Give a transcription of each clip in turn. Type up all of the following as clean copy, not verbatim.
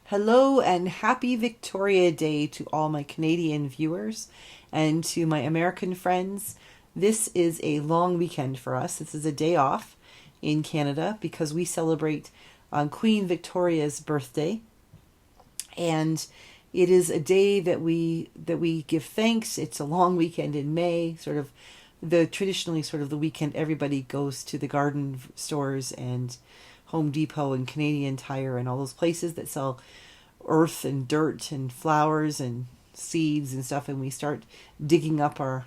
Hello and happy Victoria Day to all my Canadian viewers and to my American friends. This is a long weekend for us. This is a day off in Canada because we celebrate Queen Victoria's birthday, and it is a day that we give thanks. It's a long weekend in May, sort of the weekend everybody goes to the garden stores and Home Depot and Canadian Tire and all those places that sell earth and dirt and flowers and seeds and stuff, and we start digging up our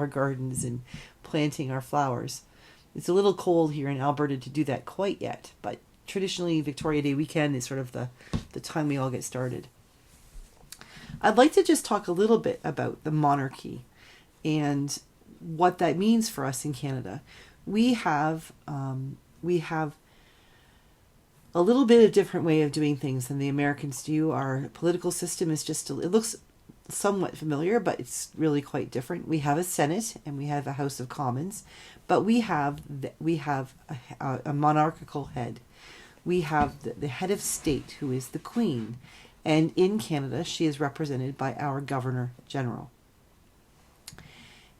gardens and planting our flowers. It's a little cold here in Alberta to do that quite yet, but traditionally Victoria Day weekend is sort of the time we all get started. I'd like to just talk a little bit about the monarchy and what that means for us in Canada. We have a little bit of different way of doing things than the Americans do. Our political system is it looks somewhat familiar, but it's really quite different. We have a Senate and we have a House of Commons, but we have a monarchical head. We have the head of state, who is the Queen, and in Canada she is represented by our Governor General.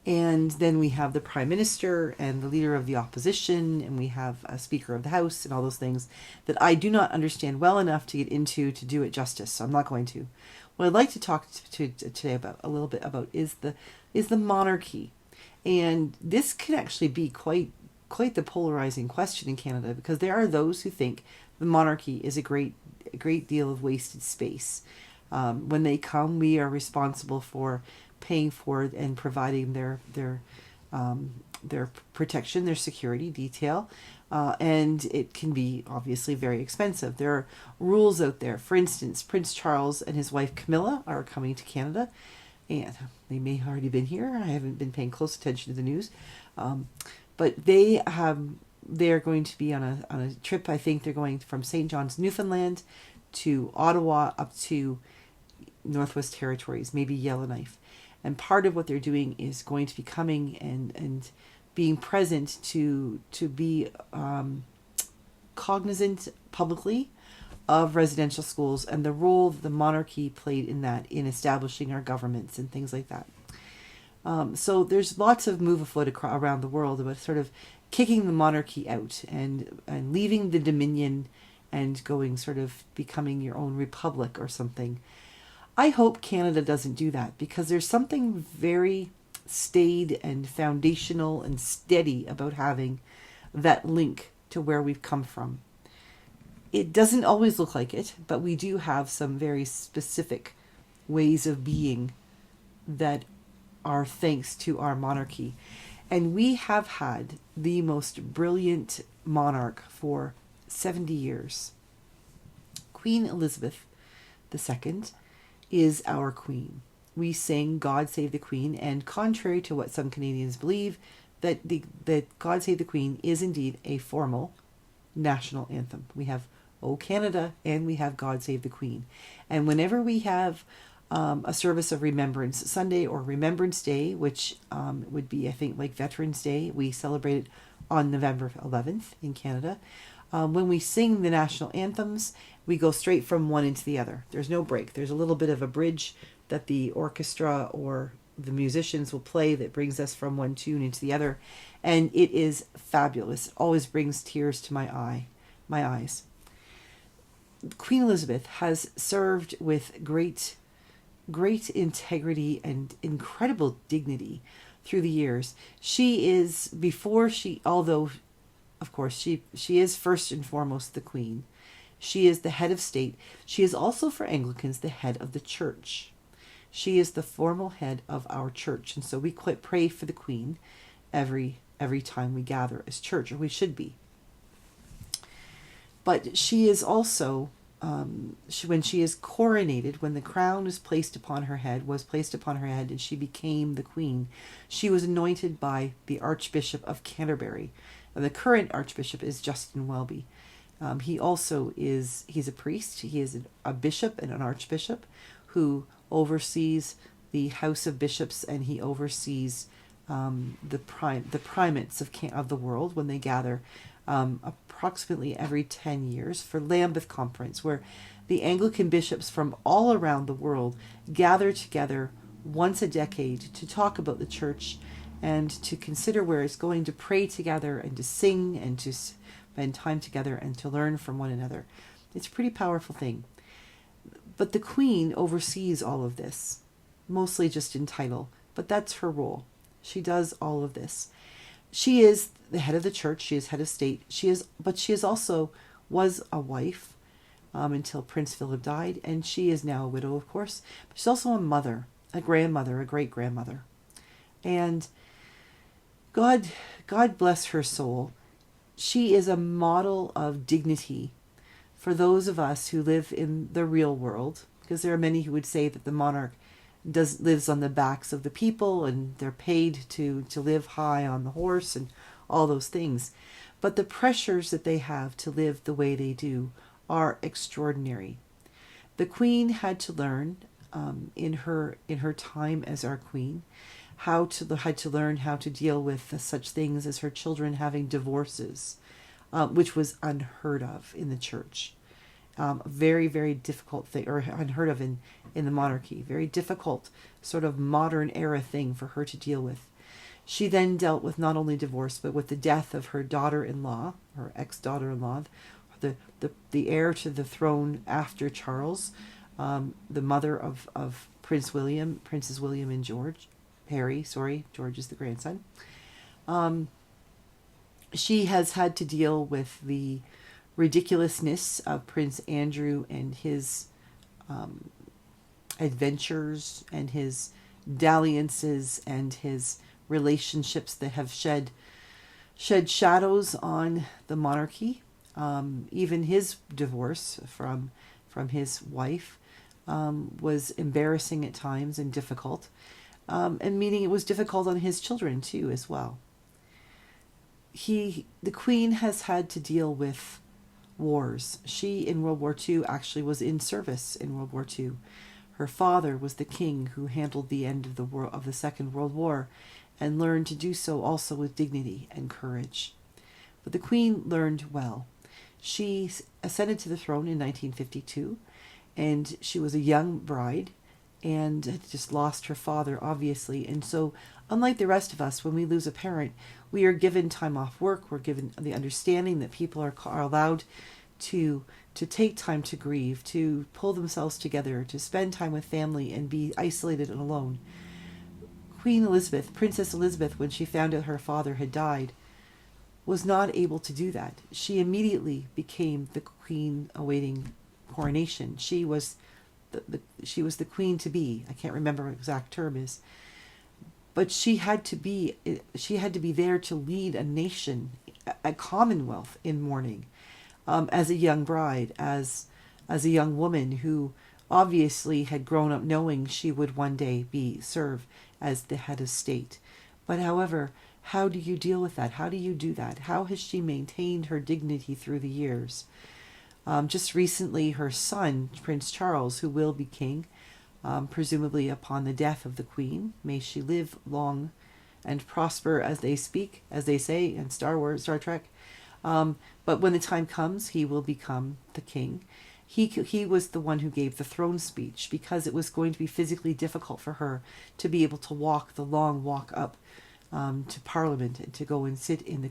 And then we have the Prime Minister and the Leader of the Opposition, and we have a Speaker of the House and all those things that I do not understand well enough to get into to do it justice, so I'm not going to. What I'd like to talk to today about a little bit about is the monarchy. And this can actually be quite the polarizing question in Canada, because there are those who think the monarchy is a great deal of wasted space. When they come, we are responsible for paying for and providing their protection, their security detail, and it can be obviously very expensive. There are rules out there. For instance, Prince Charles and his wife Camilla are coming to Canada, and they may have already been here. I haven't been paying close attention to the news, but they're going to be on a trip. I think they're going from St. John's, Newfoundland, to Ottawa up to Northwest Territories, maybe Yellowknife. And part of what they're doing is going to be coming and being present to be cognizant publicly of residential schools and the role that the monarchy played in that, in establishing our governments and things like that. So there's lots of move afoot around the world about sort of kicking the monarchy out and leaving the dominion and going sort of becoming your own republic or something. I hope Canada doesn't do that, because there's something very staid and foundational and steady about having that link to where we've come from. It doesn't always look like it, but we do have some very specific ways of being that are thanks to our monarchy. And we have had the most brilliant monarch for 70 years. Queen Elizabeth II is our queen. We sing God Save the Queen, and contrary to what some Canadians believe, that God Save the Queen is indeed a formal national anthem. We have O Canada and we have God Save the Queen. And whenever we have a service of Remembrance Sunday or Remembrance Day, which would be, I think, like Veterans Day, we celebrate it on November 11th in Canada. When we sing the national anthems, we go straight from one into the other. There's no break. There's a little bit of a bridge that the orchestra or the musicians will play that brings us from one tune into the other, and it is fabulous. It always brings tears to my eyes. Queen Elizabeth has served with great integrity and incredible dignity through the years. Although of course she is first and foremost the Queen, she is the head of state. She is also, for Anglicans, the head of the church. She is the formal head of our church, and so we pray for the Queen every time we gather as church, or we should be. But she is also, when she is coronated, when the crown was placed upon her head, and she became the Queen, she was anointed by the Archbishop of Canterbury. The current Archbishop is Justin Welby. He's a priest. He is a bishop and an archbishop who oversees the House of Bishops, and he oversees the primates of the world when they gather approximately every 10 years for Lambeth Conference, where The Anglican bishops from all around the world gather together once a decade to talk about the church and to consider where it's going, to pray together and to sing and to spend time together and to learn from one another. It's a pretty powerful thing. But the Queen oversees all of this, mostly just in title, but that's her role. She does all of this. She is the head of the church. She is head of state. But she is also was a wife until Prince Philip died, and she is now a widow, of course. But she's also a mother, a grandmother, a great-grandmother. And God bless her soul. She is a model of dignity for those of us who live in the real world, because there are many who would say that the monarch lives on the backs of the people and they're paid to live high on the horse and all those things. But the pressures that they have to live the way they do are extraordinary. The Queen had to learn in her time as our Queen had to learn how to deal with such things as her children having divorces, which was unheard of in the church. Very, very difficult thing, or unheard of in the monarchy. Very difficult sort of modern era thing for her to deal with. She then dealt with not only divorce, but with the death of her daughter-in-law, her ex-daughter-in-law, the heir to the throne after Charles, the mother of Princes William and George. George is the grandson. She has had to deal with the ridiculousness of Prince Andrew and his adventures and his dalliances and his relationships that have shed shadows on the monarchy. Even his divorce from his wife was embarrassing at times and difficult, and meaning it was difficult on his children too as well. The Queen has had to deal with wars. She in World War II actually was in service in World War II. Her father was the king who handled the end of the Second World War and learned to do so also with dignity and courage. But the Queen learned well. She ascended to the throne in 1952, and she was a young bride and had just lost her father, obviously. And so, unlike the rest of us, when we lose a parent, we are given time off work. We're given the understanding that people are allowed to take time to grieve, to pull themselves together, to spend time with family and be isolated and alone. Princess Elizabeth, when she found out her father had died, was not able to do that. She immediately became the queen awaiting coronation. She was the queen to be. I can't remember what the exact term is. But she had to be there to lead a nation, a commonwealth in mourning, as a young bride, as a young woman who obviously had grown up knowing she would one day serve as the head of state. But however, how do you deal with that? How do you do that? How has she maintained her dignity through the years? Just recently, her son, Prince Charles, who will be king, presumably upon the death of the Queen, may she live long and prosper, as they say in Star Trek. But when the time comes, he will become the king. He was the one who gave the throne speech, because it was going to be physically difficult for her to be able to walk the long walk up to Parliament and to go and sit in the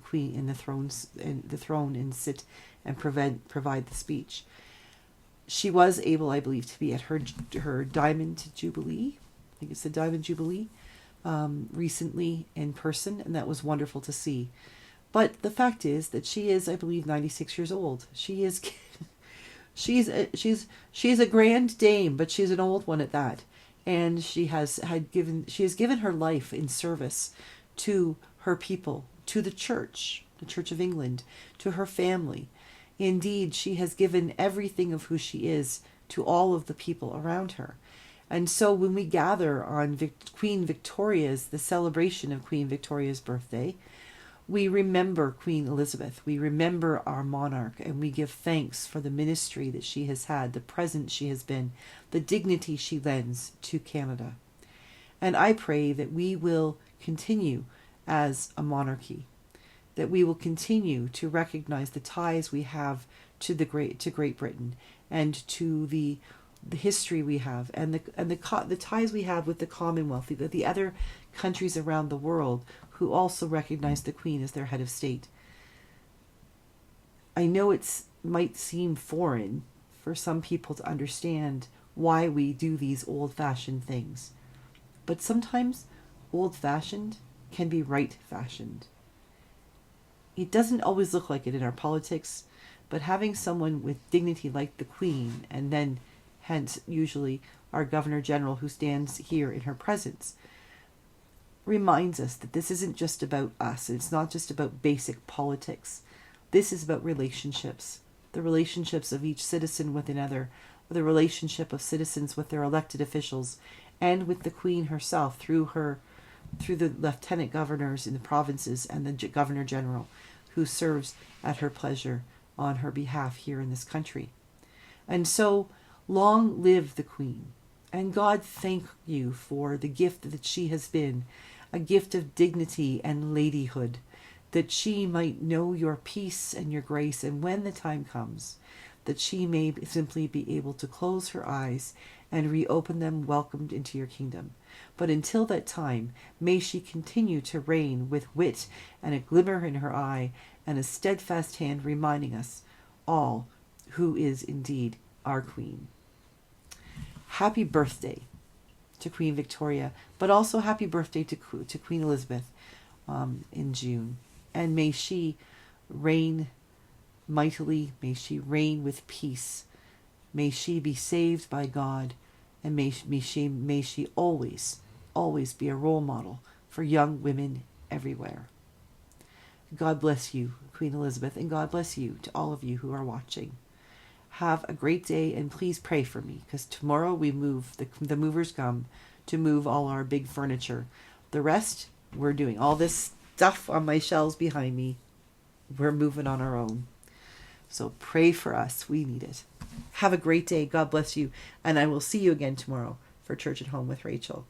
throne and sit and provide the speech. She was able, I believe, to be at her Diamond Jubilee. I think it's the Diamond Jubilee recently in person, and that was wonderful to see. But the fact is that she is, I believe, 96 years old. She is, she's a grand dame, but she's an old one at that, and she has given her life in service to her people, to the Church of England, to her family. Indeed, she has given everything of who she is to all of the people around her. And so when we gather on the celebration of Queen Victoria's birthday, we remember Queen Elizabeth, we remember our monarch, and we give thanks for the ministry that she has had, the presence she has been, the dignity she lends to Canada. And I pray that we will continue as a monarchy, that we will continue to recognize the ties we have to Great Britain, and to the history we have, and the ties we have with the Commonwealth, the other countries around the world who also recognize the Queen as their head of state. I know it might seem foreign for some people to understand why we do these old-fashioned things, but sometimes old-fashioned can be right-fashioned. It doesn't always look like it in our politics, but having someone with dignity like the Queen, and then hence usually our Governor General who stands here in her presence, reminds us that this isn't just about us. It's not just about basic politics. This is about relationships, the relationships of each citizen with another, the relationship of citizens with their elected officials, and with the Queen herself through the lieutenant governors in the provinces and the Governor General who serves at her pleasure on her behalf here in this country. And so, long live the Queen, and God thank you for the gift that she has been, a gift of dignity and ladyhood, that she might know your peace and your grace, and when the time comes, that she may simply be able to close her eyes and reopen them, welcomed into your kingdom. But until that time, may she continue to reign with wit and a glimmer in her eye and a steadfast hand reminding us all who is indeed our Queen. Happy birthday to Queen Victoria, but also happy birthday to Queen Elizabeth in June. And may she reign mightily, may she reign with peace, may she be saved by God, and may she always be a role model for young women everywhere. God bless you, Queen Elizabeth, and God bless you to all of you who are watching. Have a great day, and please pray for me, because tomorrow we move, the movers come to move all our big furniture. The rest, we're doing all this stuff on my shelves behind me. We're moving on our own. So pray for us. We need it. Have a great day. God bless you. And I will see you again tomorrow for Church at Home with Rachel.